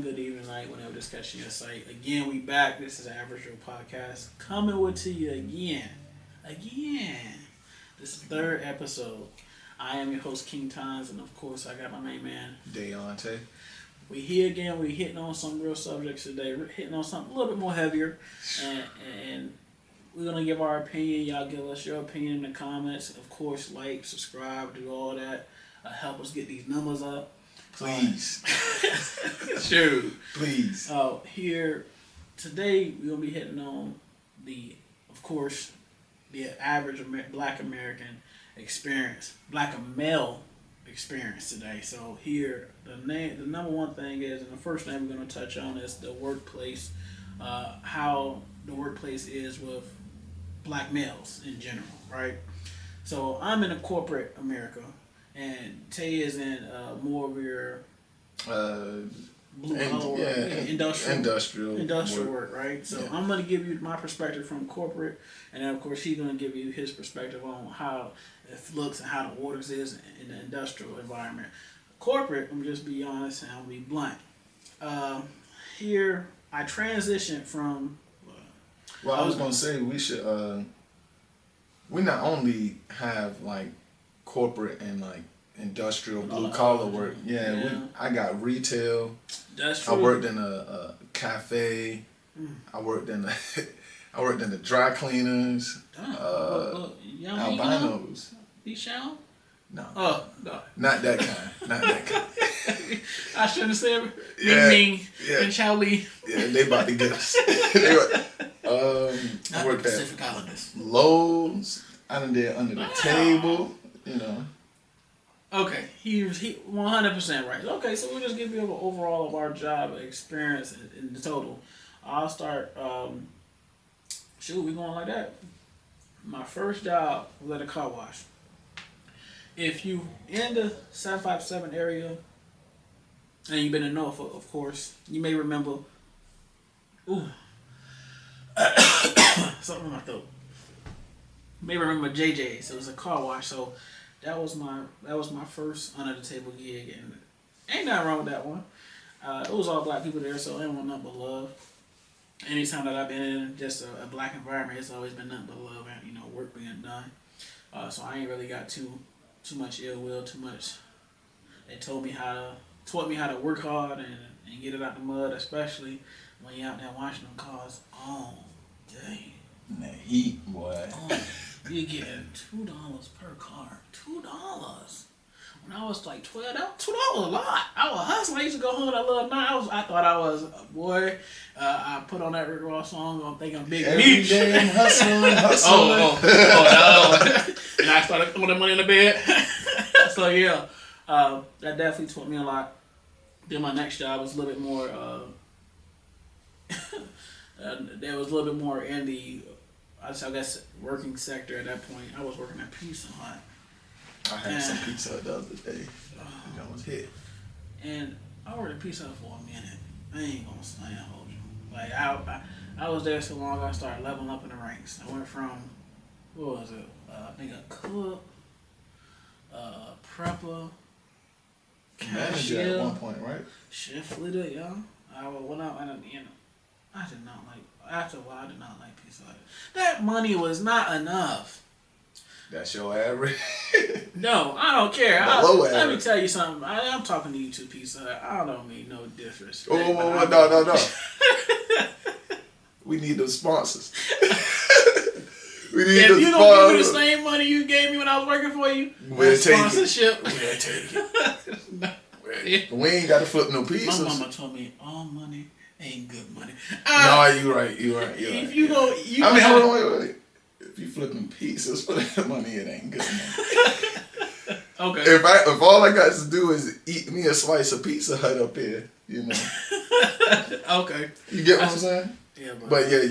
morning, good evening, night, whenever just catching your site. Again, we back. This is Average Joe Podcast coming with to you again. This is the third episode. I am your host, King Tons, and of course, I got my main man, Deontay. We here again. We hitting on some real subjects today. We're hitting on something a little bit more heavier, and we're gonna give our opinion. Y'all give us your opinion in the comments. Of course, like, subscribe, do all that. Help us get these numbers up. Please. Shoot. Please. Here today we're gonna be hitting on the average Black American experience, Black male experience today. So here the number one thing is, and the first thing we're gonna touch on is the workplace, how the workplace is with Black males in general, right? So I'm in a corporate America. And Tay is in more of your blue collar work, industrial work, right? So I'm going to give you my perspective from corporate, and then of course he's going to give you his perspective on how it looks and how the waters is in the industrial environment. Corporate, I'm just be honest and I'll be blunt. Here I transitioned from. Well, I was going to say we should. We not only have like corporate and like industrial blue collar work. I got retail. That's true. I worked in a cafe. I worked in the dry cleaners. Albinos. You shall? No. Oh no. Not that kind. I shouldn't have said Ming and Charlie. Yeah, they about to get us. I worked at Pacific Islanders. Lowe's. I done did under the table. You know. Okay, he 100% right. Okay, so we'll just give you an overall of our job experience in the total. I'll start. We're going like that. My first job was at a car wash. If you in the 757 area, and you've been in Norfolk, of course, you may remember. Something in my throat. You may remember JJ's. It was a car wash, so. That was my first under the table gig, and ain't nothing wrong with that one. It was all Black people there, so I ain't want nothing but love. Anytime that I've been in just a Black environment, it's always been nothing but love and work being done. So I ain't really got too much ill will, too much. They taught me how to work hard and get it out the mud, especially when you're out there washing them cars all day. In that heat, boy. You're getting $2 per car. $2. When I was like 12, $2 a lot. I was hustling. I used to go home at a little night. I thought I was a boy. I put on that Rick Ross song. I'm thinking Big Meech. Every day I'm hustling. And I started throwing that money in the bed. So yeah, that definitely taught me a lot. Then my next job was a little bit more. There was a little bit more in the. I guess working sector at that point. I was working at Pizza Hut. I had some pizza the other day. That was hit. And I worked at Pizza Hut for a minute. I ain't gonna hold you. Like I was there so long I started leveling up in the ranks. I went from what was it? I think a cook, prepper, cashier at one point, right? Shift leader, yeah. I went out and I did not like. After a while, I did not like Pizza Hut. That money was not enough. That's your average? No, I don't care. Let me tell you something. I'm talking to you two, Pizza Hut. I don't mean no disrespect. No. We need those sponsors. If you don't give me the same money you gave me when I was working for you, we'll take sponsorship. We'll take it. No. We ain't got to flip no pizzas. My mama told me all money ain't good money. No, you right. If you go, hold on, wait. If you flipping pizzas for that money, it ain't good money. Okay. If all I got to do is eat me a slice of Pizza Hut up here, Okay. You get what I'm saying? Yeah, but yeah,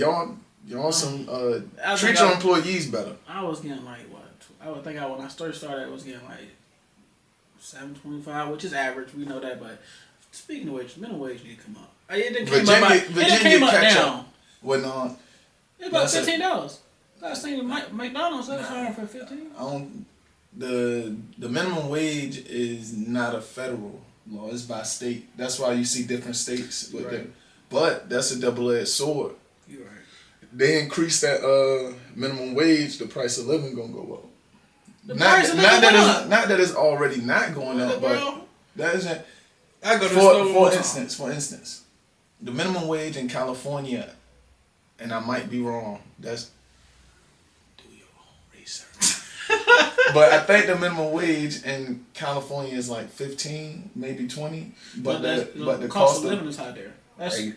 y'all some treat your employees better. I was getting like what? I would think when I first started, I was getting like $7.25, which is average. We know that, but. Speaking of which, minimum wage need to come up. It didn't came up now. Well, no. It's about $15. Last thing McDonald's was hiring for $15. The minimum wage is not a federal law. It's by state. That's why you see different states with Right. them. But that's a double-edged sword. You're right. They increase that minimum wage, the price of living gonna go up. Not that it's already not going up, but that isn't. I go to For instance, the minimum wage in California, and I might be wrong. That's do your own research. But I think the minimum wage in California is like 15, maybe 20. But the cost of living is high there.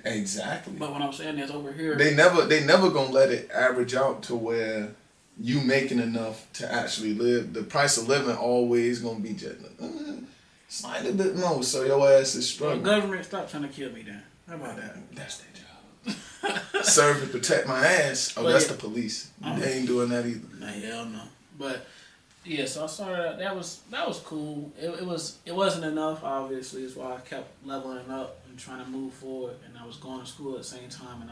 Exactly. But what I'm saying is over here, they never gonna let it average out to where you making enough to actually live. The price of living always gonna be just slightly bit more, so your ass is struggling. The government, stop trying to kill me then. How about that? That's their job. Serve and protect my ass. Oh, that's the police. They ain't doing that either. Nah, hell no. But yeah, so I started. That was cool. It wasn't enough. Obviously, is why I kept leveling up and trying to move forward. And I was going to school at the same time, and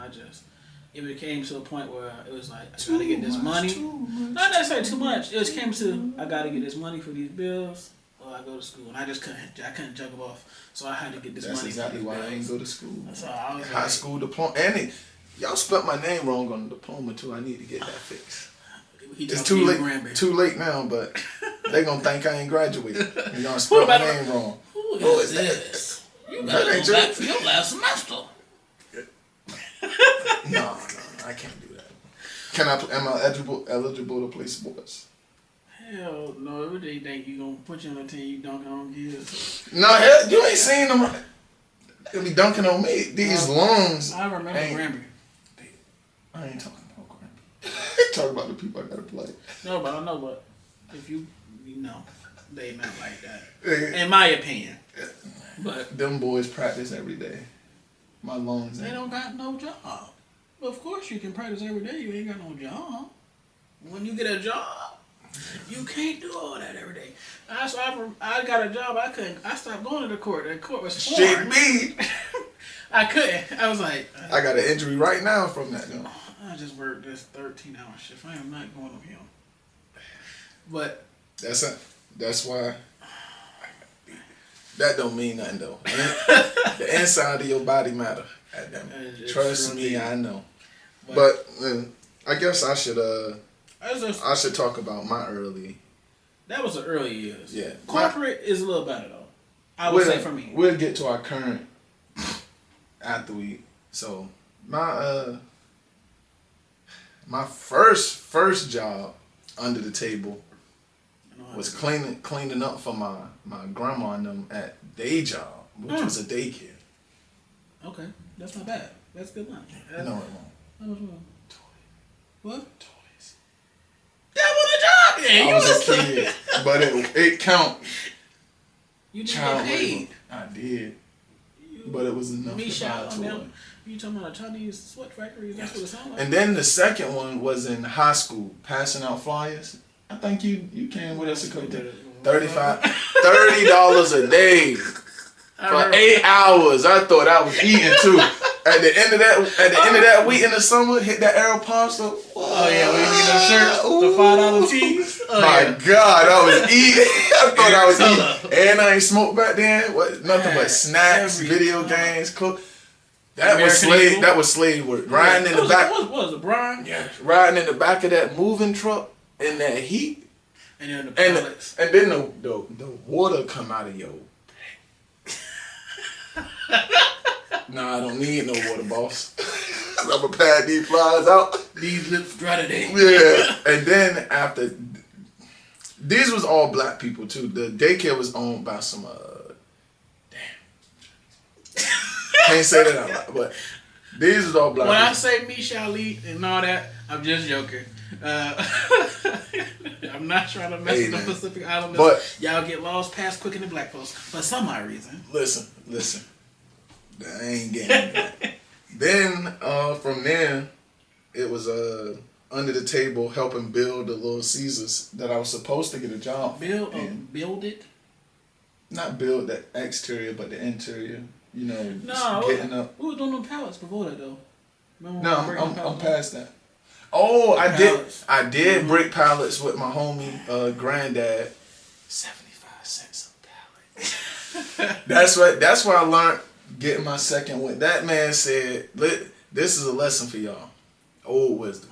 it became to a point where it was like I gotta get this money. Not necessarily too much. It just came to I gotta get this money for these bills. Or I go to school, and I couldn't juggle off, so I had to get this money. That's exactly why I didn't go to school. So I was high school diploma, and y'all spelled my name wrong on the diploma too. I need to get that fixed. It's too late. Too late now, but they gonna think I ain't graduated. And y'all spelled my name wrong. Who is this? You gotta go back for your last semester. No, I can't do that. Am I eligible to play sports? Hell no, they think you gonna put you on a team you dunking on kids. No, hell, you ain't seen them. They'll be dunking on me. These lungs. I remember Granby. I ain't talking about Granby. Talking about the people I gotta play. No, but I know, but if you know, they not like that. In my opinion. But them boys practice every day. My lungs. They don't got no job. Of course you can practice every day. You ain't got no job. When you get a job, you can't do all that every day. I got a job. I stopped going to the court. The court was foreign. Shit me. I couldn't. I was like. I got an injury right now from that though. I just worked this 13-hour shift. I am not going up here. But that's why. That don't mean nothing though. The inside of your body matter. Trust me, I know. But I guess I should talk about my early. That was the early years. Yeah. Corporate is a little better though. I would say for me. We'll get to our current athlete. So my first job under the table was cleaning up for my grandma and them at day job, which was a daycare. Okay, that's not bad. That's good money. No, it won't. How much more? What? Toys. That was a job. Yeah, I was a kid, but it count. You didn't get paid. I did, but it was enough to buy a toy. You talking about a Chinese sweat factory? That's what it sounds like. And then the second one was in high school, passing out flyers. I think you came with us a couple days. $30 a day for 8 hours. I thought I was eating too. At the end of that week in the summer, hit that Aeropostale. Oh yeah, we get those shirts, the $5 tees. Oh, my God, I was eating. I thought I was eating, and I ain't smoked back then. Nothing but snacks, video games, clothes. That was slave work. Riding in the back. What was it, Brian? Yeah, riding in the back of that moving truck in that heat. And then the pallets. And then the water come out of your. Nah, I don't need no water, boss. I'm gonna pad these flies out. These lips dry today. Yeah, and then after, these was all black people too. The daycare was owned by some can't say that out loud, but these was all black when people. I say Michelle Lee and all that, I'm just joking. I'm not trying to mess with the Pacific Islanders. But y'all get lost past quicker than black folks for some odd reason. Listen. I ain't getting that. Then from there, it was under the table helping build the Little Caesars that I was supposed to get a job. Build it? Not build the exterior, but the interior. You know, getting up. We was doing them pallets before that though. I'm past that. Oh, I did break pallets with my homie granddad. 75 cents a pallet. That's why I learned getting my second win. That man said, "This is a lesson for y'all. Old wisdom."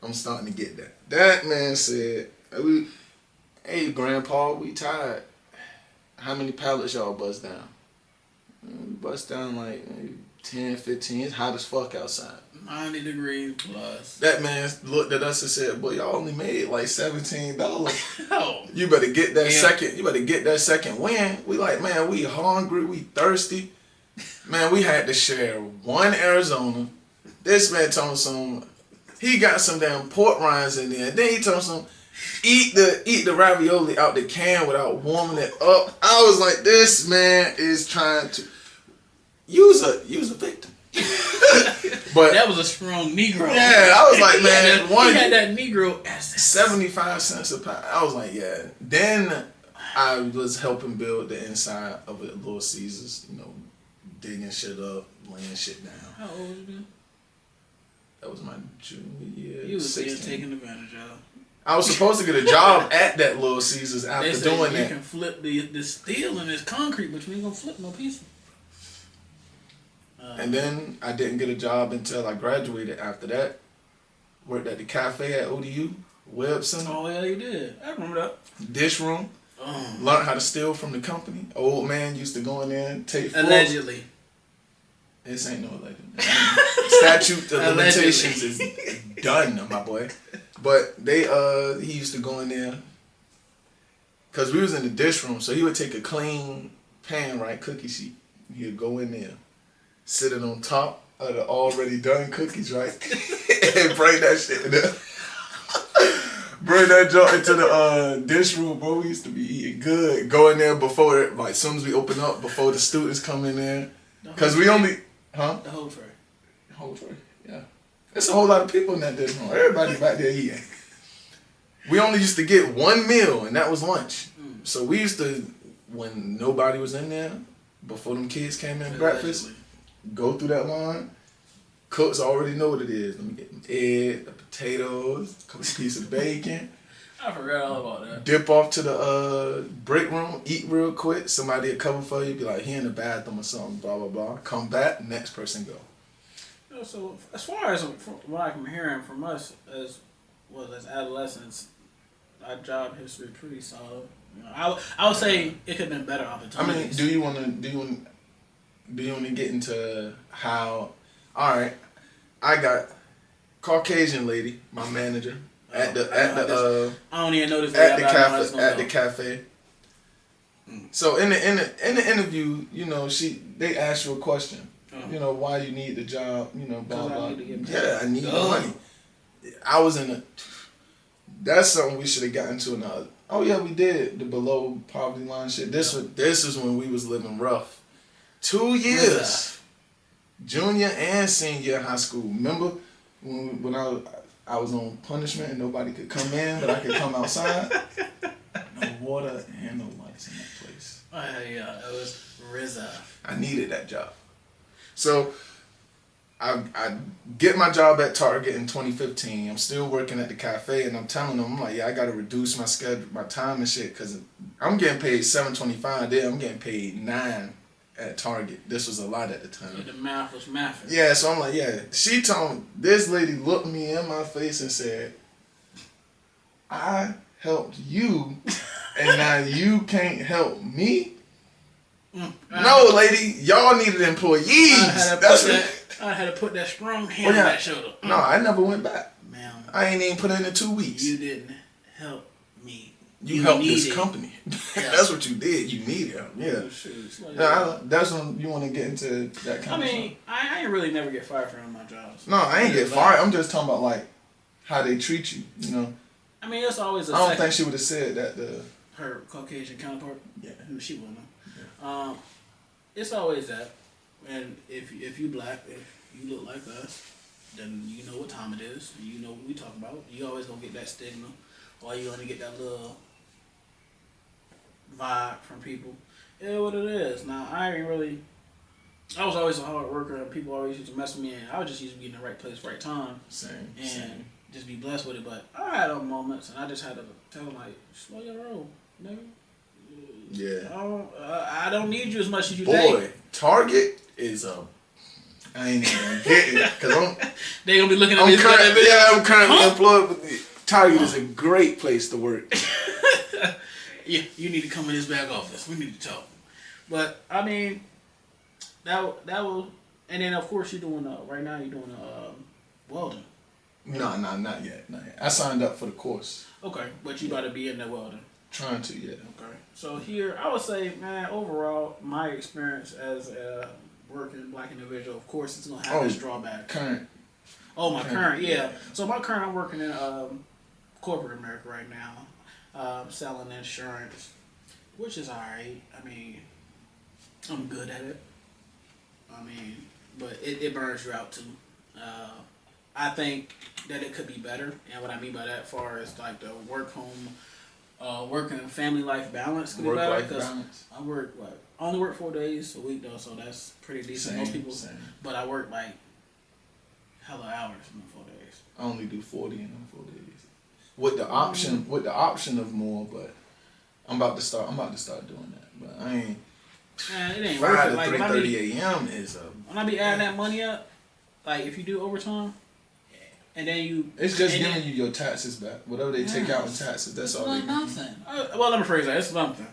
I'm starting to get that. That man said, "Hey, Grandpa, we tired. How many pallets y'all bust down?" We bust down like 10, 15. It's hot as fuck outside. 90 degrees plus. That man looked at us and said, "Boy, y'all only made like $17. Oh. You better get that second. You better get that second win." We like, man, we hungry, we thirsty. Man, we had to share one Arizona. This man told us he got some damn pork rinds in there. Then he told us eat the ravioli out the can without warming it up. I was like, this man is trying to use a victim. But that was a strong Negro. Yeah, I was like, man, he had that Negro essence. 75 cents a pound. I was like, yeah. Then I was helping build the inside of a Little Caesars, digging shit up, laying shit down. How old was you? That was my junior year. You was 16. being taken advantage of. I was supposed to get a job at that Little Caesars after doing that. You can flip the steel and this concrete, but you ain't gonna flip no piece. And then I didn't get a job until I graduated. After that, worked at the cafe at ODU, Web Center. Oh yeah, you did. I remember that. Dish room. Learned how to steal from the company. Old man used to go in there and take. Allegedly. This ain't no alleged. Statute of limitations is done, my boy. But he used to go in there because we was in the dish room, so he would take a clean pan, right, cookie sheet. He'd go in there, sit it on top of the already done cookies, right, and bring that shit in there. Bring that joint into the dish room, bro. We used to be eating good. Go in there before, like, as soon as we open up, before the students come in there. Because we only, The whole tray. The whole tray, yeah. There's a whole lot of people in that dish room. Everybody back there eating. We only used to get one meal, and that was lunch. So we used to, when nobody was in there, before them kids came in breakfast, go through that line. Cooks already know what it is. Let me get the egg, the potatoes, a couple pieces of bacon. I forgot all about that. Dip off to the break room, eat real quick. Somebody will cover for you, be like, he in the bathroom or something, blah, blah, blah. Come back, next person go. So as far as what I'm hearing from us as adolescents, our job history pretty solid. I would say it could have been better opportunities. I mean, do you want to get into how? All right, I got Caucasian lady, my manager I don't even know this at the cafe. So in the interview, they ask you a question. Why you need the job? Blah blah. Yeah, I need the money. I was in a. That's something we should have gotten to another. Oh yeah, we did the below poverty line shit. This is when we was living rough. 2 years, junior and senior high school. Remember when I was on punishment and nobody could come in, but I could come outside. No water and no lights in that place. Yeah, it was RZA. I needed that job. So I get my job at Target in 2015. I'm still working at the cafe, and I'm telling them, I'm like, yeah, I got to reduce my schedule, my time and shit, because I'm getting paid $7.25 there. I'm getting paid $9 at Target. This was a lot at the time. Yeah, the math was mathing. Yeah, so I'm like, yeah. She told me, this lady looked me in my face and said, I helped you, and now you can't help me? No, lady, y'all needed employees. I had to put that strong hand on that shoulder. No, I never went back. Man, I ain't even put in 2 weeks. You didn't help me. You helped this company. Yeah. That's what you did. You needed help. Yeah. That's when you want to get into that kind of stuff. I ain't really never get fired from my jobs. No, I ain't get fired. I'm just talking about like how they treat you. I mean, it's always. I don't think she would have said that. Her Caucasian counterpart. Yeah. She wouldn't know. Yeah. It's always that, and if you black, if you look like us, then you know what time it is. You know what we talk about. You always gonna get that stigma, or you gonna get that little vibe from people. Yeah, what it is. Now I was always a hard worker, and people always used to mess with me, and I was just used to be in the right place, right time, and just be blessed with it. But I had those moments, and I just had to tell them like, slow your roll, nigga. Yeah. I don't need you as much as you think. think. Boy, Target is I ain't even gonna get it because they gonna be looking at I'm me. I'm currently employed with the Target is a great place to work. Yeah, you need to come in this back office. We need to talk. But I mean, that will, and then of course you're doing right now. You're doing welding. No, not yet. I signed up for the course. Okay, but you got to be in the welding. Trying to, yeah. Okay. So here, I would say, man, overall, my experience as a working black individual, of course, it's gonna have its drawbacks. Current. Oh, my current, yeah. So my current, I'm working in corporate America right now, selling insurance, which is alright. I mean, I'm good at it. I mean, but it burns you out too. I think that it could be better, and what I mean by that, as far as like the work and family life balance could be better. Because I only work 4 days a week though, so that's pretty decent. Most people, but I work like hella hours in the 4 days. I only do 40 in them 4 days. With the option of more, but I'm about to start doing that. But I ain't. Man, it ain't 5 worth it. to Like 3:30 a.m. is when I be adding that money up, like if you do overtime, and then it's just giving you your taxes back. Whatever they take out in taxes, that's all they give. Nothing. Well, let me phrase that. It's something.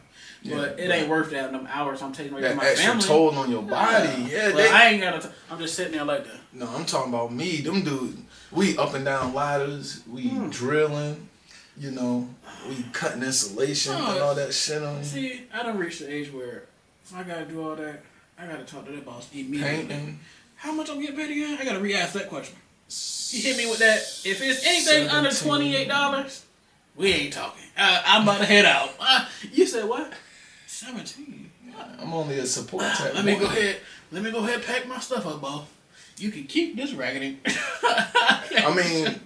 Yeah, but it ain't worth that. Them hours I'm taking away from my extra family. toll on your body. Yeah, I ain't got. I'm just sitting there like that. No, I'm talking about me. Them dudes. We up and down ladders. We drilling. You know, we cutting insulation and all that shit on. See, I done reached the age where if I gotta do all that, I gotta talk to that boss immediately. Painting. How much I'm getting paid again? I gotta re-ask that question. He hit me with that. If it's anything under $28, we ain't talking. I'm about to head out. You said what? 17. I'm only a support tech. Let me go ahead and pack my stuff up, boss. You can keep this raggedy. I mean,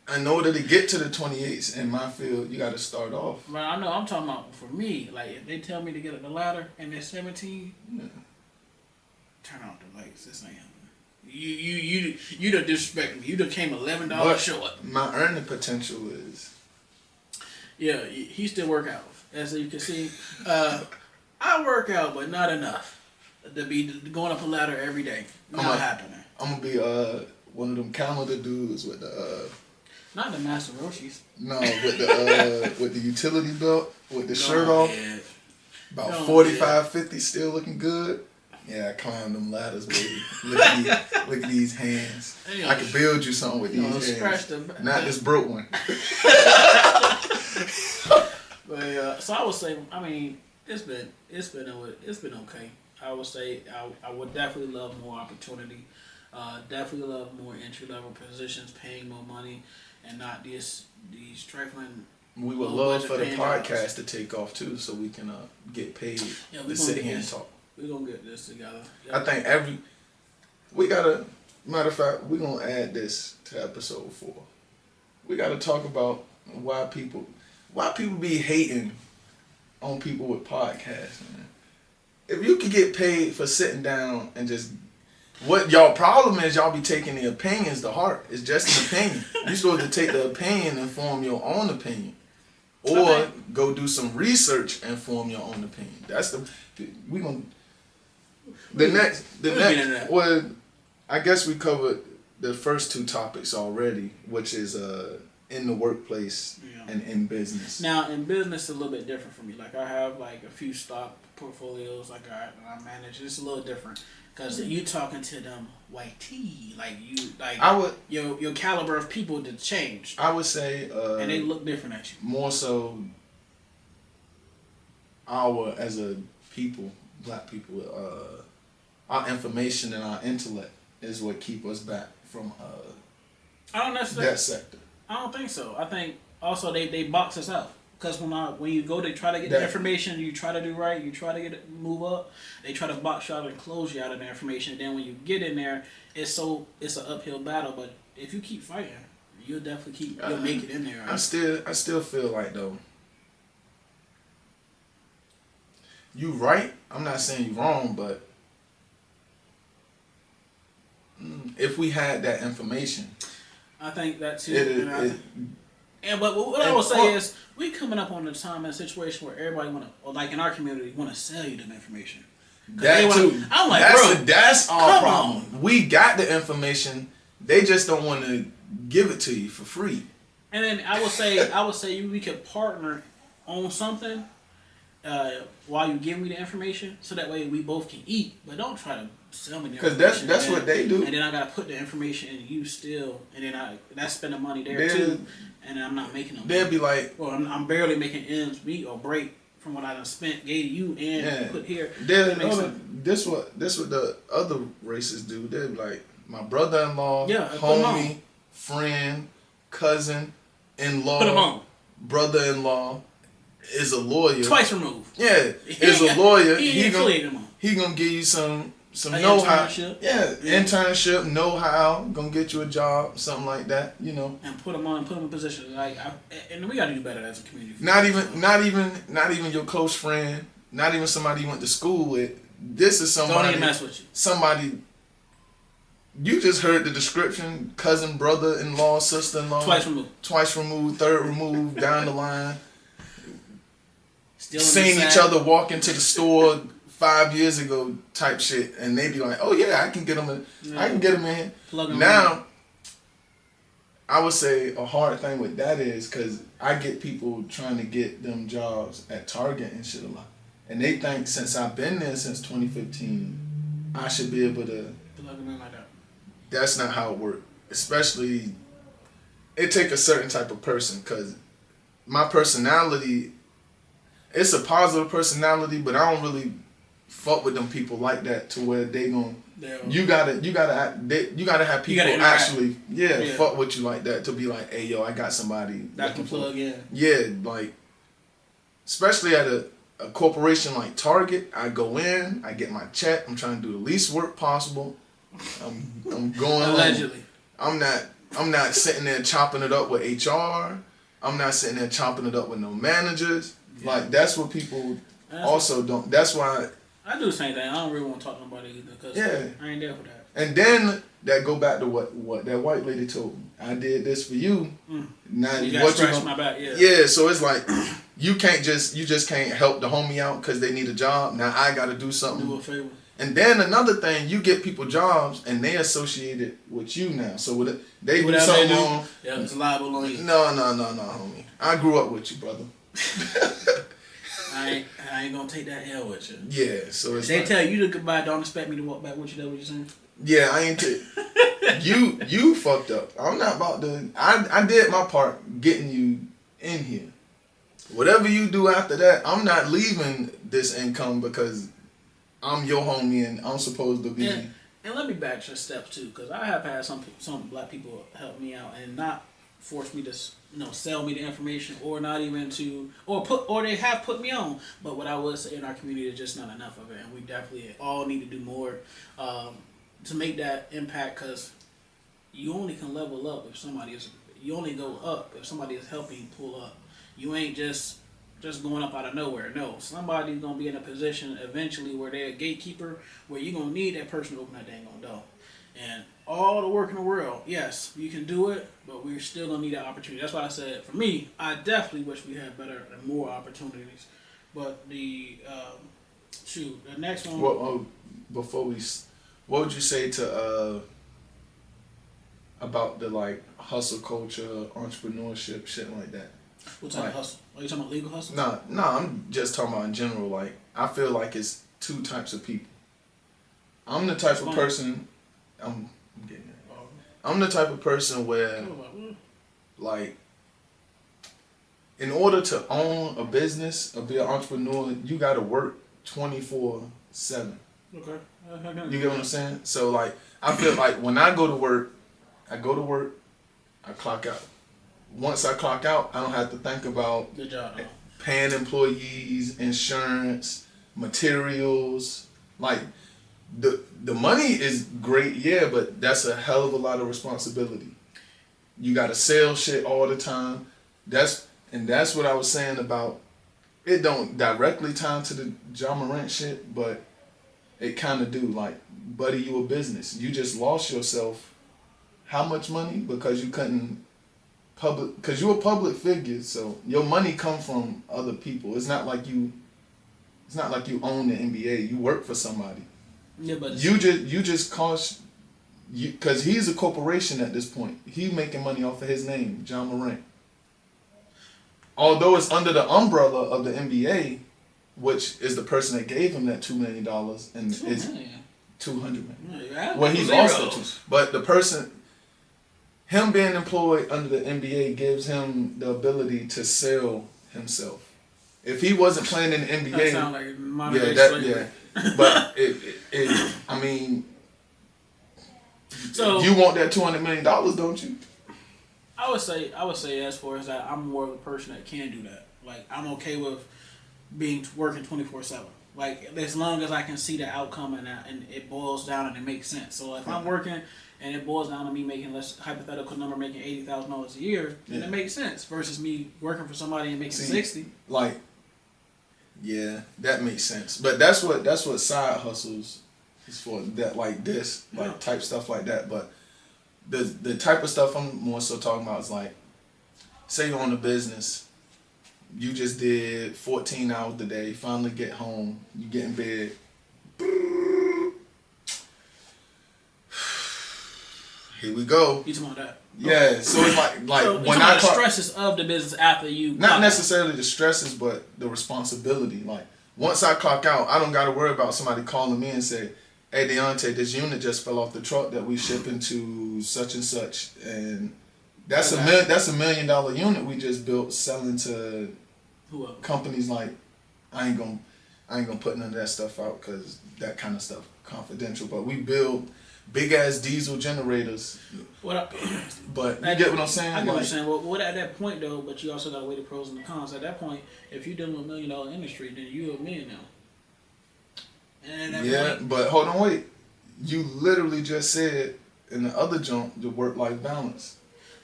I know that to get to the 28s in my field, you got to start off. But I know I'm talking about for me. Like if they tell me to get up the ladder and they're 17, turn off the lights. This ain't happening. You done disrespected me. You done came $11 short. My earning potential is. Yeah, he still work out. As you can see, I work out, but not enough to be going up a ladder every day. Not happening. I'm gonna be one of them calendar dudes with the. Not the Master Roshis. No, with the utility belt, with the shirt off. About 45, 50, still looking good. Yeah, I climbed them ladders, baby. Look at these hands. I can build you something with these hands. Not this broke one. But so I would say, I mean, it's been okay. I would say I would definitely love more opportunity. Definitely love more entry level positions, paying more money, and not these trifling. We would love for the podcast to take off too, so we can get paid to sit here and talk. We're gonna get this together. I think matter of fact, we're gonna add this to episode 4. We gotta talk about why people be hating on people with podcasts, man. If you could get paid for sitting down and just what y'all problem is, y'all be taking the opinions to heart. It's just an opinion. You're supposed to take the opinion and form your own opinion. Or go do some research and form your own opinion. That's well, I guess we covered the first 2 topics already, which is in the workplace and in business. Now, in business, it's a little bit different for me. Like I have like a few stock portfolios, like I manage. It's a little different because you talking to them white tea, your caliber of people to change. I would say, and they look different at you. More so, as a people, black people, our information and our intellect is what keep us back from that sector. I don't think so. I think also they box us out. Because when you go to try to get the information, you try to do right, you try to move up, they try to box you out and close you out of the information. And then when you get in there, it's an uphill battle. But if you keep fighting, you'll definitely you'll make it in there. Right? I still feel like though, you right. I'm not saying you wrong, but if we had that information, I think that too. But what I will say is, we coming up on the time in a situation where everybody or like in our community, want to sell you them information. That too. I'm like, that's our problem. We got the information, they just don't want to give it to you for free. And then I would say we could partner on something while you give me the information, so that way we both can eat. But don't try to sell me the information. Because that's what they do. And then I gotta put the information in you still, and then that's spending money there too, and then I'm not making them. They'll be like, well, I'm barely making ends meet or break from what I done spent, gave you and put here. This what the other races do. They're like, my brother-in-law, homie, friend, cousin, in-law, brother-in-law is a lawyer. Twice removed. Yeah, is a lawyer. He gonna give you some know-how. Internship, know-how, gonna get you a job, something like that, you know. And put them in position. And we gotta do better as a community. Not even your close friend, not even somebody you went to school with. This is somebody. Don't even mess with you. Somebody. You just heard the description: cousin, brother-in-law, sister-in-law. Twice removed, third removed, down the line. Still seen each other walk into the store 5 years ago, type shit, and they be like, "Oh yeah, I can get them in. I can get them in." Now, I would say a hard thing with that is because I get people trying to get them jobs at Target and shit a lot, and they think since I've been there since 2015, I should be able to. Plug them in like that. That's not how it works. Especially, it take a certain type of person because my personality. It's a positive personality, but I don't really fuck with them people like that to where they gon' you gotta have people actually fuck with you like that to be like, hey yo, I got somebody that can plug in. Yeah, like especially at a corporation like Target, I go in, I get my check, I'm trying to do the least work possible. I'm going allegedly. I'm not sitting there chopping it up with HR. I'm not sitting there chopping it up with no managers. Yeah. Like that's what people also don't. That's why I do the same thing. I don't really want to talk to nobody either because I ain't there for that. And then that go back to what that white lady told me. I did this for you. Now you gotta scratch my back. Yeah. So it's like you just can't help the homie out because they need a job. Now I got to do something. Do a favor. And then another thing, you get people jobs and they associate it with you now. So they do something wrong. Yeah, it's liable on you. No, homie. I grew up with you, brother. I ain't gonna take that L with you. Yeah, so it's they tell you to goodbye, don't expect me to walk back with you. That what you're saying? Yeah, I ain't you fucked up. I'm not about to. I did my part getting you in here. Whatever you do after that, I'm not leaving this income because I'm your homie and I'm supposed to be. And let me back a step too, because I have had some black people help me out and not force me to sell me the information or not even to or they have put me on. But what I would say in our community is just not enough of it, and we definitely all need to do more to make that impact. Because you only can level up if you only go up if somebody is helping you pull up. You ain't just going up out of nowhere. No, somebody's gonna be in a position eventually where they're a gatekeeper, where you're gonna need that person to open that dang on door. And all the work in the world, yes, you can do it, but we're still gonna need that opportunity. That's why I said, for me, I definitely wish we had better and more opportunities. But the next one. Well, what would you say to about the like hustle culture, entrepreneurship, shit like that? What type of hustle? Are you talking about legal hustle? No, I'm just talking about in general. Like, I feel like it's two types of people. I'm the type of person. I'm getting it. I'm the type of person where, like, in order to own a business or be an entrepreneur, you got to work 24/7. Okay. You get what I'm saying? So, like, I feel like when I go to work, I clock out. Once I clock out, I don't have to think about paying employees, insurance, materials. Like, the money is great, yeah, but that's a hell of a lot of responsibility. You got to sell shit all the time. That's what I was saying about it. Don't directly tie to the John Morant shit, but it kind of do. Like, buddy, you a business. You just lost yourself how much money because you couldn't public, because you're a public figure, so your money come from other people. It's not like you own the NBA. You work for somebody. Yeah, but you just cost you, because he's a corporation at this point. He's making money off of his name, John Morant. Although it's under the umbrella of the NBA, which is the person that gave him that $2 million and is $200 million. Yeah, well, he lost it too. But the person, him being employed under the NBA gives him the ability to sell himself. If he wasn't playing in the NBA, that sound like modern slavery. But I mean, so you want that $200 million, don't you? I would say as far as that, I'm more of a person that can do that. Like, I'm okay with working 24/7. Like, as long as I can see the outcome and it boils down and it makes sense. So if I'm working and it boils down to me making, less hypothetical number, making $80,000 a year, then it makes sense versus me working for somebody and making 60. Like, yeah, that makes sense. But that's what side hustles is for. That like this, like type stuff like that. But the type of stuff I'm more so talking about is like, say you own a business, you just did 14 hours a day, finally get home, you get in bed. Here we go. You talking about that? Yeah, so it's like so when I the stresses of the business after you not necessarily the stresses, but the responsibility. Like once I clock out, I don't got to worry about somebody calling me and say, "Hey, Deontay, this unit just fell off the truck that we shipping to such and such," and that's $1 million unit we just built selling to companies. Like I ain't gonna put none of that stuff out because that kind of stuff confidential. But we build big ass diesel generators. But you get what I'm saying? I get what you're saying. Well, at that point though, but you also got to weigh the pros and the cons. At that point, if you're dealing with $1 million industry, then you're a millionaire. And at that point, but hold on, wait. You literally just said in the other jump the work-life balance.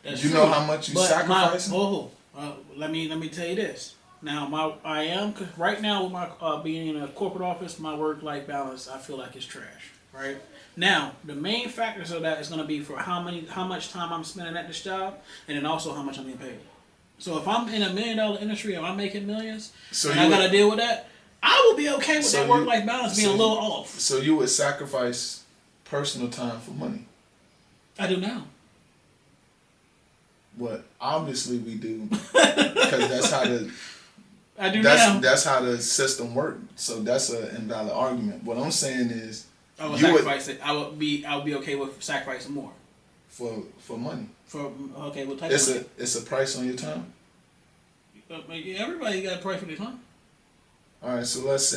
That's you true. know how much you sacrifice? Let me tell you this. Now, right now with my being in a corporate office, my work-life balance, I feel like it's trash. Right now, the main factors of that is going to be for how much time I'm spending at this job, and then also how much I'm getting paid. So if I'm in a $1 million industry and I'm making millions, and I got to deal with that, I will be okay with that work-life balance being a little off. So you would sacrifice personal time for money? I do now. Well, obviously we do, because that's how that's how the system works. So that's an invalid argument. What I'm saying is, I would sacrifice it. I would be okay with sacrificing more for money. What type of money? It's a price on your time. Everybody got a price for their time. All right, so let's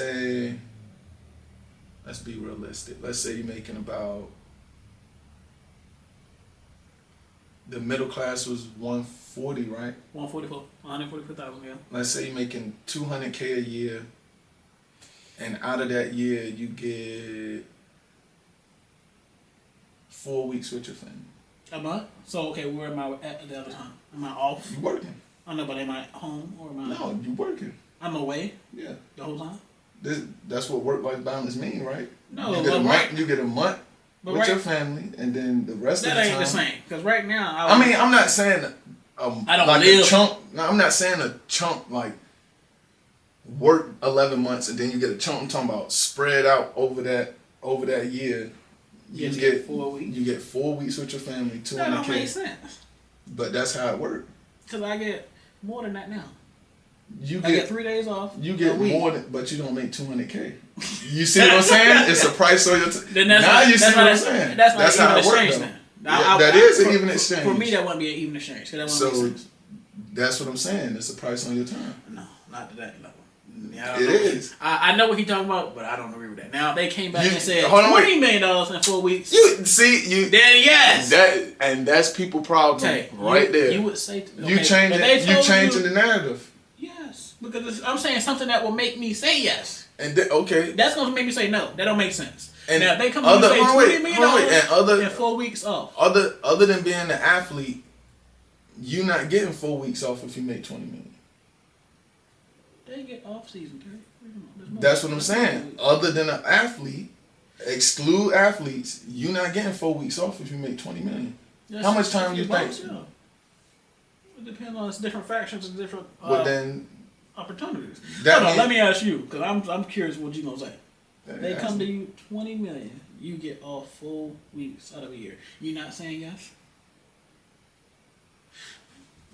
be realistic. Let's say you're making about, the middle class was 140, right? 144,000, yeah. Let's say you're making $200K a year, and out of that year you get 4 weeks with your family. A month? So where am I at the other time? Am I off? You working? I know, but am I home or am I? No, you working. I'm away. Yeah. The whole time. That's what work-life balance mean, right? No, you get a month with your family, and then the rest of the time. That ain't the same. Because right now, I'm not saying I don't like live. a chunk. No, I'm not saying a chunk like work 11 months and then you get a chunk. I'm talking about spread out over that year. You get 4 weeks. You get 4 weeks with your family. $200K. That don't make sense. But that's how it works. Because I get more than that now. I get 3 days off. You get more than, but you don't make $200K. You see what I'm saying? It's a price on your. Now you see what I'm saying? That's how it works. That is an even exchange. For me, that wouldn't be an even exchange. So that's what I'm saying. It's a price on your time. No, not to that level. It is. I know what he's talking about, but I don't agree with that. Now they came back and said $20 million in 4 weeks. You see, then yes, that's people problem right there. You would say you changing the narrative. Yes, because I'm saying something that will make me say yes. And that's gonna make me say no. That don't make sense. And now they come and say $20 million and 4 weeks off. Other than being an athlete, you're not getting 4 weeks off if you make $20 million. They get off season, Terry. That's what I'm saying. Other than an athlete, exclude athletes, you're not getting 4 weeks off if you make $20 million. How much time do you think? It depends on its different factions and different opportunities. Let me ask you, because I'm curious what you gonna say. They come to you 20 million, you get off full weeks out of a year. You not saying yes?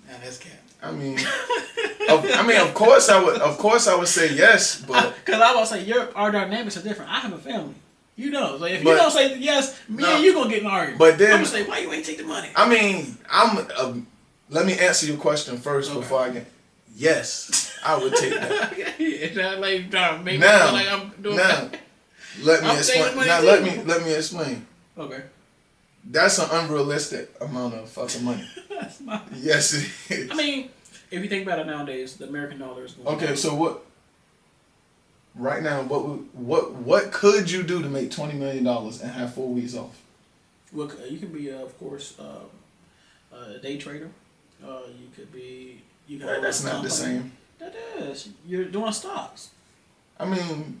Now that's cap. Of course I would. Of course I would say yes, but because I would say our dynamics are different. I have a family. You know, so if you don't say yes, me and you gonna get an argument. But then I'm gonna say, why you ain't take the money? I mean, let me answer your question first before I get. Yes, I would take that. It's not like you trying to make me feel like I'm doing that. Let me explain. Now let me explain. Okay. That's an unrealistic amount of fucking money. That's not. Yes, it is. I mean, if you think about it nowadays, the American dollar is going okay, down. So what? Right now, what could you do to make $20 million and have 4 weeks off? Well, you can be, of course, a day trader. You could be. That's not the same. That is. You're doing stocks. I mean,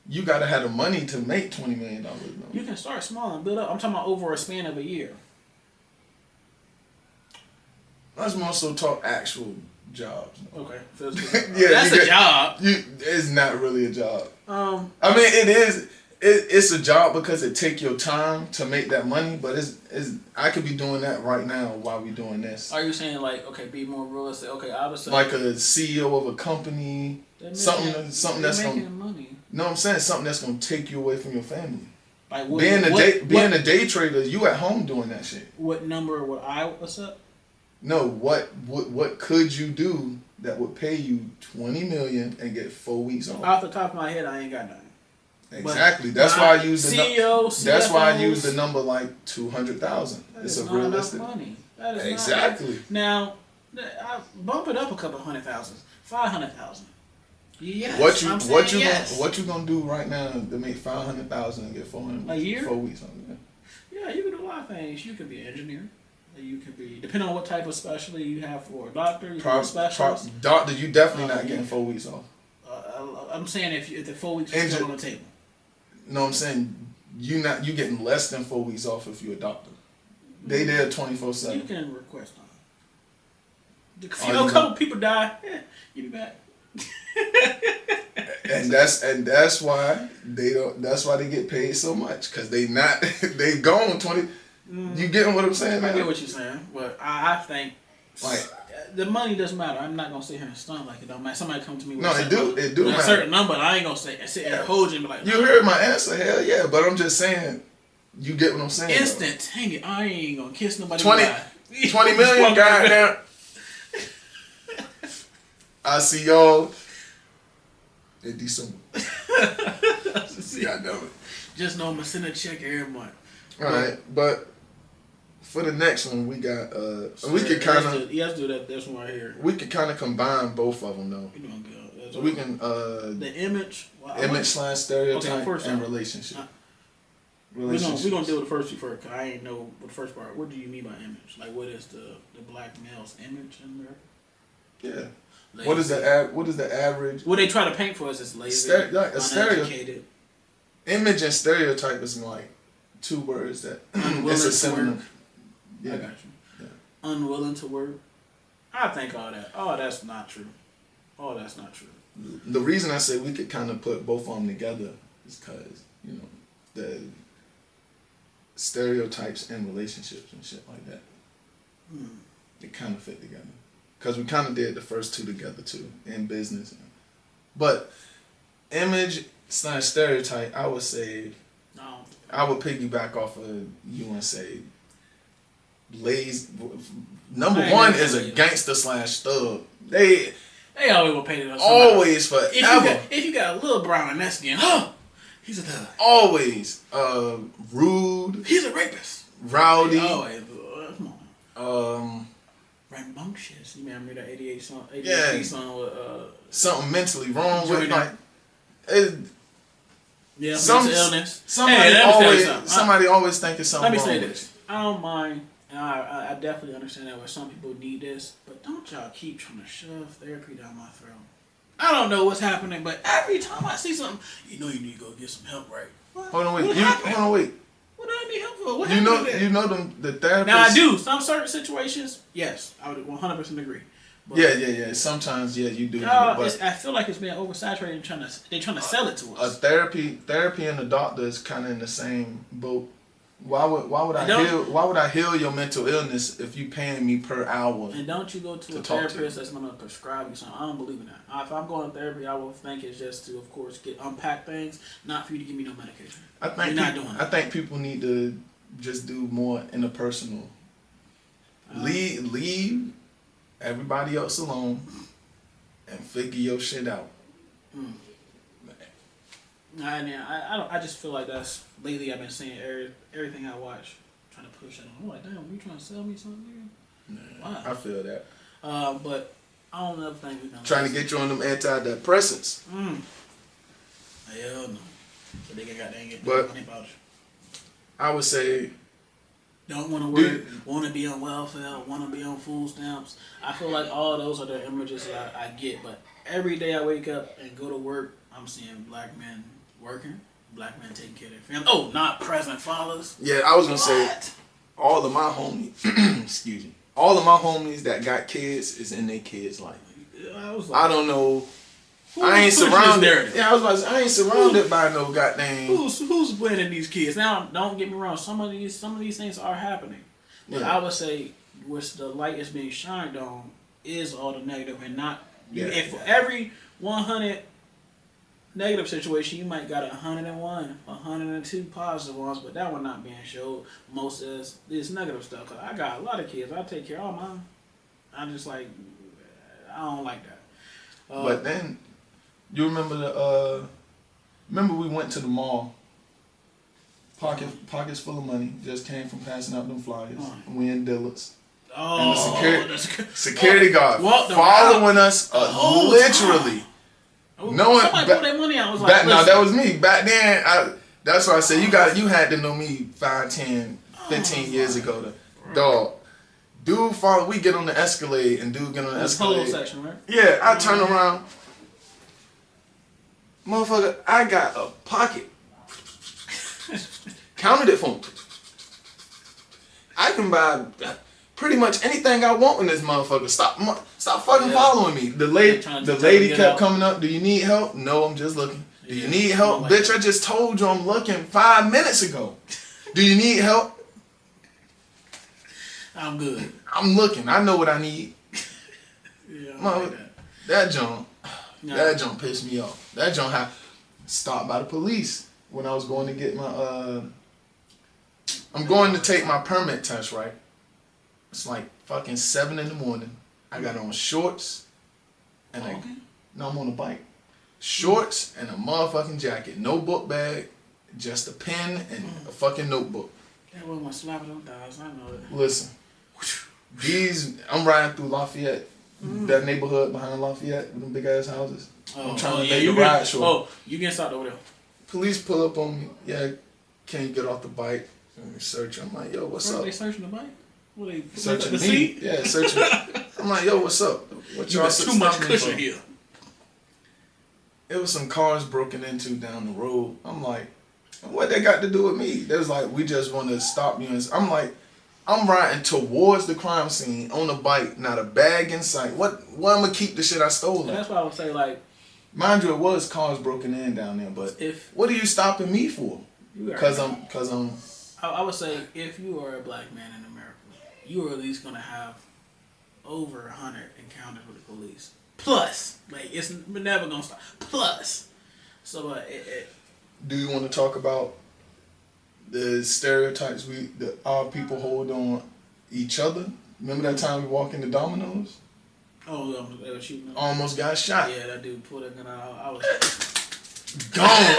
you gotta have the money to make $20 million. Though. You can start small and build up. I'm talking about over a span of a year. Let's more so talk actual jobs. Okay. That's a job. It's not really a job. I mean, it is. It's a job because it take your time to make that money, but I could be doing that right now while we doing this. Are you saying like, okay, be more realistic? Okay, I would say like a CEO of a company, something that's gonna money. No, I'm saying something that's gonna take you away from your family. Like being a day trader, you at home doing that shit. What number would I accept? No, what could you do that would pay you $20 million and get 4 weeks off? Off the top of my head, I ain't got nothing. Exactly. That's why I use that's why I use the number like 200,000. It's a realistic money. That is exactly. Now, I bump it up a couple 100,000, 500,000. Yes. What you gonna do right now to make 500,000 and get 400 a year? 4 weeks on it? Yeah, you can do a lot of things. You could be an engineer. You could be, depending on what type of specialty you have for a doctor, you can be a specialist. Doctor, you definitely not getting 4 weeks off. I'm saying if the 4 weeks is still on the table. No, I'm saying you getting less than 4 weeks off if you're a doctor. They there 24/7. You can request time. A couple people die. You be back. and that's why they don't. That's why they get paid so much because they gone 20. You getting what I'm saying? I get what you're saying, but I think like the money doesn't matter. I'm not gonna sit here and stunt like it don't matter. Somebody come to me with it do matter. A certain number. I ain't gonna sit here and hold you and be like, you heard my answer. Hell yeah, but I'm just saying. You get what I'm saying? Instant. Dang it, I ain't gonna kiss nobody. 20 million, goddamn. I see y'all in December. God damn it. Just know I'm gonna send a check every month. All right, but for the next one, we got we could kind of let's do that. This one right here. We could kind of combine both of them though. You're doing good. So we can the image / stereotype and relationship. We're gonna deal with the first two first. Cause I ain't know what the first part. What do you mean by image? Like, what is the black male's image in America? Yeah. Lazy. What is the average? What they try to paint for us is lazy, uneducated. Image and stereotype is like two words that it's a synonym. Yeah. I got you. Yeah. Unwilling to work. I think all that's not true. All that's not true. The reason I say we could kind of put both of them together is because the stereotypes in relationships and shit like that. They kind of fit together. Because we kind of did the first two together too, in business. But image / stereotype, I would say, I would piggyback off of you and say, lazy. Number one is a gangster / thug. They always will paint it up. Always forever. If you got a little brown in that skin, he's a thug. Always. Rude. He's a rapist. Rowdy. Always. Come on. Rambunctious. You remember that 88 song? 88 song with something mentally wrong with mental illness. Somebody always thinking something wrong. Let me say this. I don't mind, and I definitely understand that where some people need this, but don't y'all keep trying to shove therapy down my throat. I don't know what's happening, but every time I see something, you need to go get some help, right? Hold on, wait. What do I need help What you know them the therapists. Now I do some certain situations. Yes, I would 100% agree. But, yeah. Sometimes, you do. But I feel like it's being oversaturated. They're trying to sell it to us. Therapy and the doctor is kind of in the same boat. Why would I heal your mental illness if you paying me per hour? And don't you go to a therapist that's gonna prescribe you something? I don't believe in that. If I'm going to therapy, I will think it's just to, of course, unpack things, not for you to give me no medication. I think people need to just do more interpersonal. Leave everybody else alone and figure your shit out. I just feel like that's lately. I've been seeing everything I watch trying to push it on. I'm like, damn, you trying to sell me something? Wow. I feel that. But I don't know if trying to get you on them antidepressants. Hell no. So they got get but money about you. I would say. Don't want to work, want to be on welfare, want to be on food stamps. I feel like all those are the images that I get. But every day I wake up and go to work, I'm seeing black men working, black men taking care of their family. Oh, not present fathers. Yeah, I was going to say, all of my homies, excuse me, all of my homies that got kids is in their kids' life. I don't know. I ain't surrounded. Yeah, I was about to say, I ain't surrounded by no goddamn. Who's winning these kids? Now, don't get me wrong. Some of these things are happening, but I would say, which the light is being shined on, is all the negative, and not. If for every 100 negative situation, you might got 101, 102 positive ones, but that one not being showed. Most is this negative stuff. Cause I got a lot of kids. I take care of all mine. I just like. I don't like that. But then. You remember remember we went to the mall. Pockets full of money. Just came from passing out them flyers. We in Dillard's. And the security guard following us literally. Knowing somebody pulled their money out. I was like, no, that was me. Back then, that's why I said you had to know me 5, 10, 15 years ago. Dog. Dude follow. We get on the Escalade and dude get on the Escalade. Polo section, right? Yeah, I turn around. Motherfucker, I got a pocket. Counted it for me. I can buy pretty much anything I want in this motherfucker. Stop fucking following me. The lady kept coming up. Do you need help? No, I'm just looking. Do you need help? Bitch, I just told you I'm looking 5 minutes ago. Do you need help? I'm good. I'm looking. I know what I need. That junk. No. That junk pissed me off. That junk had stopped by the police when I was going to get my I'm going to take my permit test, right? It's like fucking 7 a.m. I got on shorts and I'm on a bike. Shorts and a motherfucking jacket. No book bag, just a pen and a fucking notebook. That was my slapping on thighs, I know it. Listen. I'm riding through Lafayette. That neighborhood behind Lafayette with them big ass houses. I'm trying to make a ride short. Oh, you getting stopped over there? Police pull up on me. Yeah, can you get off the bike? And search. I'm like, yo, what's up? They searching the bike? What they searching the me? Seat? Yeah, searching. I'm like, yo, what's up? What y'all too much cushion here. It was some cars broken into down the road. I'm like, what they got to do with me? They was like, we just want to stop you. And I'm like, I'm riding towards the crime scene on a bike, not a bag in sight. What I'm gonna keep the shit I stole? And that's why I would say, like, mind you, it was cars broken in down there, but what are you stopping me for? Because I'm. I would say if you are a black man in America, you are at least gonna have over 100 encounters with the police. Plus, like it's never gonna stop. Plus, so do you want to talk about the stereotypes our people hold on each other? Remember that time we walked into Domino's? Oh, they were shooting up. Almost got shot. Yeah, that dude pulled that gun out. I was gone.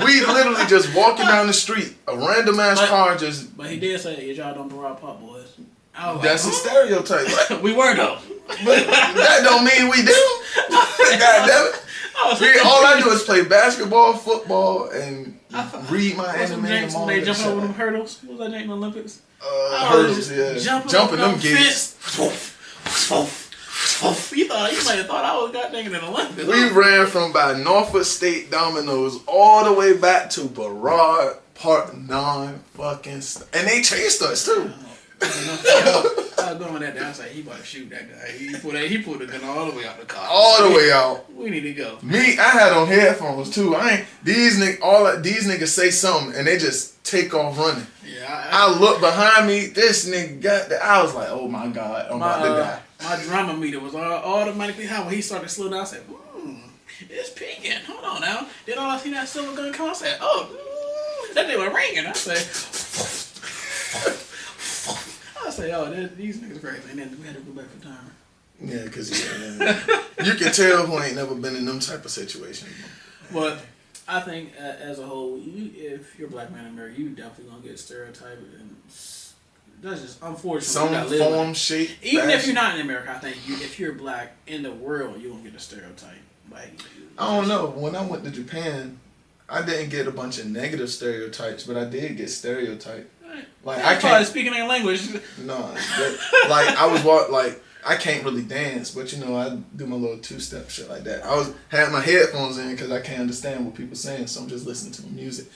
We literally just walking down the street. A random ass car just. But he did say, y'all don't rob pot boys. That's a stereotype. We were though. But that don't mean we do. God damn it. All I do is play basketball, football, and read my anime and manga. They jumping over them hurdles. What was that name in the Olympics? Hurdles, yeah. Jumping them gates. You might have thought I was goddamn in the Olympics. We ran from by Norfolk State Domino's all the way back to Barrard fucking and they chased us too. I was going that day. I was like, he about to shoot that guy. He pulled the gun all the way out the car. All the way out. We need to go. Me, I had on headphones too. These niggas say something and they just take off running. Yeah. I look behind me. This nigga got that. I was like, oh my God, I'm about to die. My drama meter was automatically high when he started to slow down. I said, it's peaking. Hold on now. Then all I see that silver gun come. I said, that thing was ringing. I said, these niggas crazy. And then we had to go back for time. Yeah, because you can tell who ain't never been in them type of situations. But I think as a whole, if you're a black man in America, you definitely gonna get stereotyped, and that's just unfortunate. Some form, shape, even fashion. if you're not in America, I think if you're black in the world, you're gonna get a stereotype. Like, I don't know. When I went to Japan, I didn't get a bunch of negative stereotypes, but I did get stereotyped. Like I can't speaking their language. No, I can't really dance, but I do my little two-step shit like that. Had my headphones in because I can't understand what people saying, so I'm just listening to the music.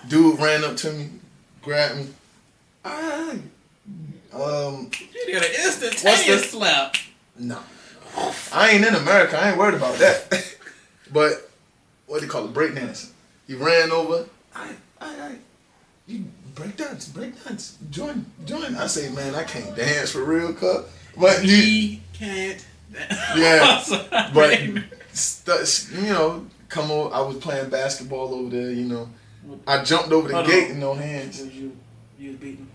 Dude ran up to me, grabbed me. You got an instantaneous slap. No, I ain't in America. I ain't worried about that. But what do you call it? Breakdancing. He ran over. You breakdance. Join. I say, man, I can't dance for real, cuz. But he can't. Yeah, but come over. I was playing basketball over there. I jumped over the gate in no hands. You was beating?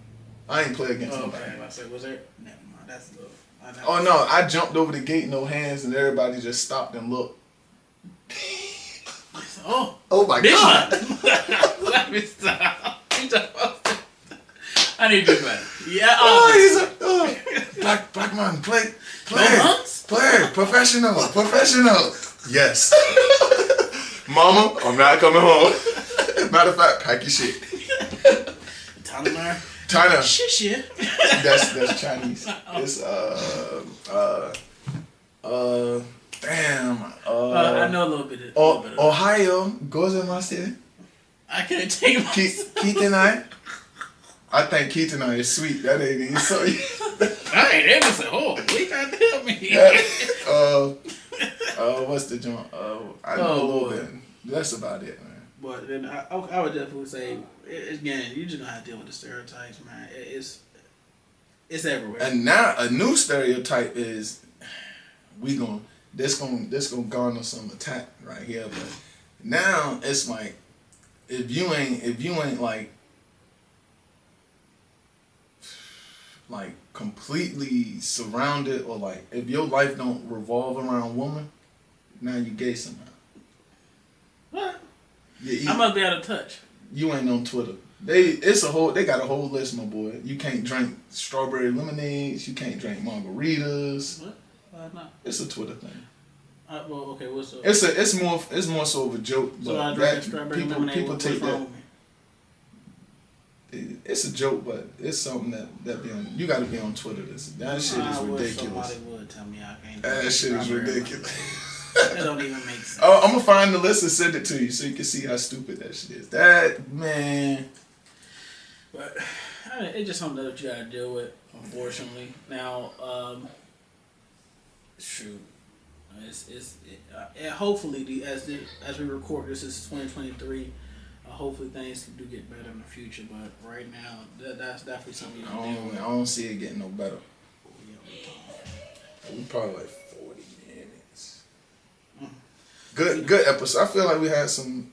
I ain't play against nobody. Okay, I said, was there? Never mind. That's the. Oh no, I jumped over the gate, no hands, and everybody just stopped and looked. Oh my God! Let me stop. I need to do better. Yeah. He's black man, play, professional. Yes. Mama, I'm not coming home. Matter of fact, pack your shit. China. Shit. That's Chinese. It's damn. I know a little bit. Ohio goes in my city. I can't take my. Keith and I think Keith and I is sweet. That ain't even so. I ain't ever said, we can't tell me. What's the joint? I know a little bit. That's about it, man. But then I would definitely say, again, you just gonna have to deal with the stereotypes, man. It's everywhere. And now a new stereotype is this gonna garner some attack right here. But now it's like if you ain't like completely surrounded, or like if your life don't revolve around woman, now you gay somehow. What? Yeah, I must be out of touch. You ain't on Twitter. They got a whole list, my boy. You can't drink strawberry lemonades. You can't drink margaritas. What? Why not? It's a Twitter thing. Well, okay. What's up? It's more so of a joke. So I drink strawberry lemonade. People what's take wrong that. with me? It's a joke, but it's something that be on. You got to be on Twitter. That shit is ridiculous. Somebody would tell me I can't. That shit is ridiculous. That don't even make sense. I'm gonna find the list and send it to you so you can see how stupid that shit is. That man. But it's just something that you gotta deal with, unfortunately. Now, shoot, hopefully as we record, this is 2023. Hopefully things do get better in the future, but right now that's definitely something you don't deal with. I don't see it getting no better. We probably like 40 minutes. Good episode. I feel like we had some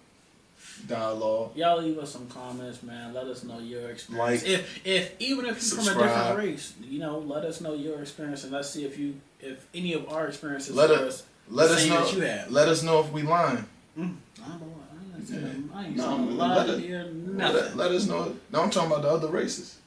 dialogue. Y'all leave us some comments, man. Let us know your experience. Even if you're from a different race, let us know your experience, and let's see if any of our experiences let us know that you have. Let us know if we lying. I ain't let us know. No, I'm talking about the other races.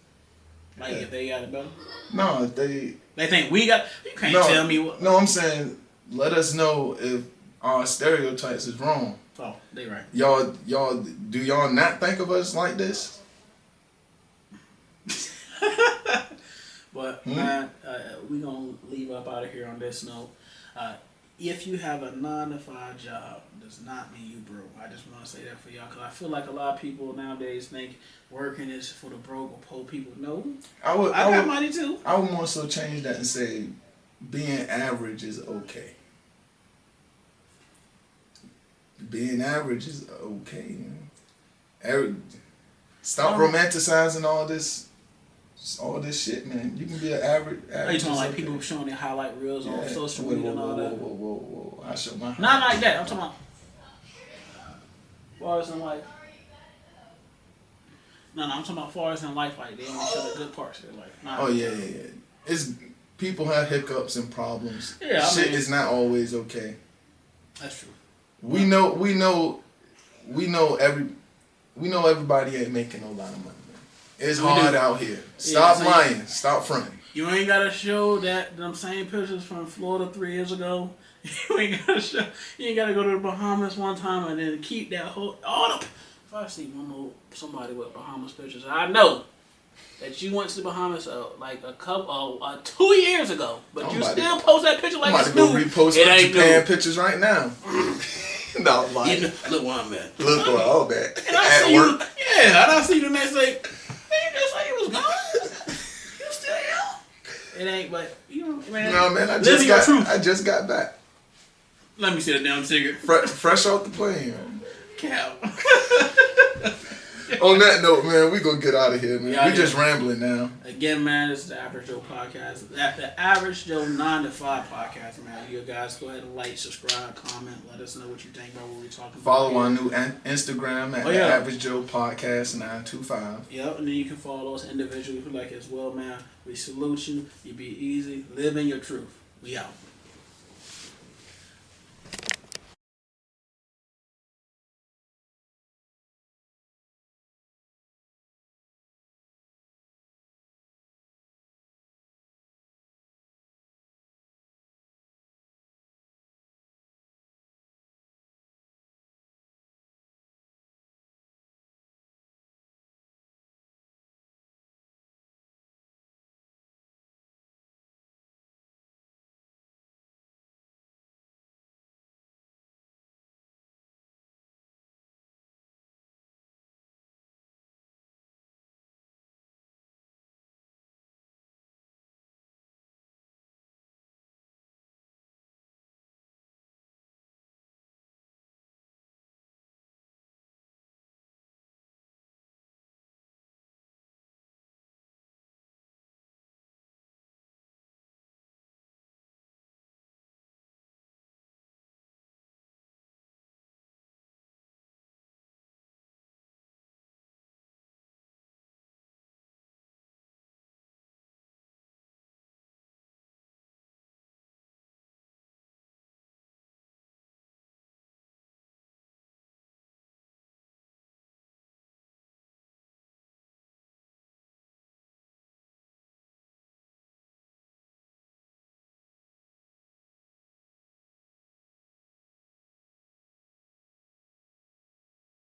Like if they got it better. No, if they think we got. You can't tell me what. No, I'm saying let us know if our stereotypes is wrong. Oh, they right. Y'all, do y'all not think of us like this? But man, we gonna leave up out of here on this note. if you have a 9-to-5 job, does not mean you broke. I just want to say that for y'all, because I feel like a lot of people nowadays think working is for the broke or poor people. No, I got money too. I would more so change that and say being average is okay. Being average is okay. Stop romanticizing all this shit, man. You can be an average. Are you talking like people showing their highlight reels on social media and all that? Whoa. I show my. Not like that. I'm talking about. Far as in life. No, I'm talking about far as in life. Like they only show the good parts of their life. Yeah. It's people have hiccups and problems. Yeah, shit is not always okay. That's true. We know everybody ain't making no lot of money. It's hard out here. Stop lying. Stop fronting. You ain't gotta show them same pictures from Florida 3 years ago. You ain't gotta go to the Bahamas one time and then keep that whole if I see somebody with Bahamas pictures, I know that you went to the Bahamas like 2 years ago, but you still post that picture like it's new. I'm about to go repost my Japan pictures right now. No, like look where I'm at. Look where I'm at. And I see you. Yeah, and I see you the next day. Man, just like you was gone. You still here? It ain't, but you know, man. No, man. I just got back. Let me see the damn cigarette. Fresh off the plane, man. Cow. On that note, man, we gonna get out of here, man. We just rambling now. Again, man, this is the Average Joe podcast. The Average Joe 9-to-5 podcast, man. You guys go ahead and like, subscribe, comment, let us know what you think about what we're talking about. Follow our new Instagram at AverageJoePodcast925. Yep, and then you can follow us individually if you like as well, man. We salute you. You be easy. Live in your truth. We out.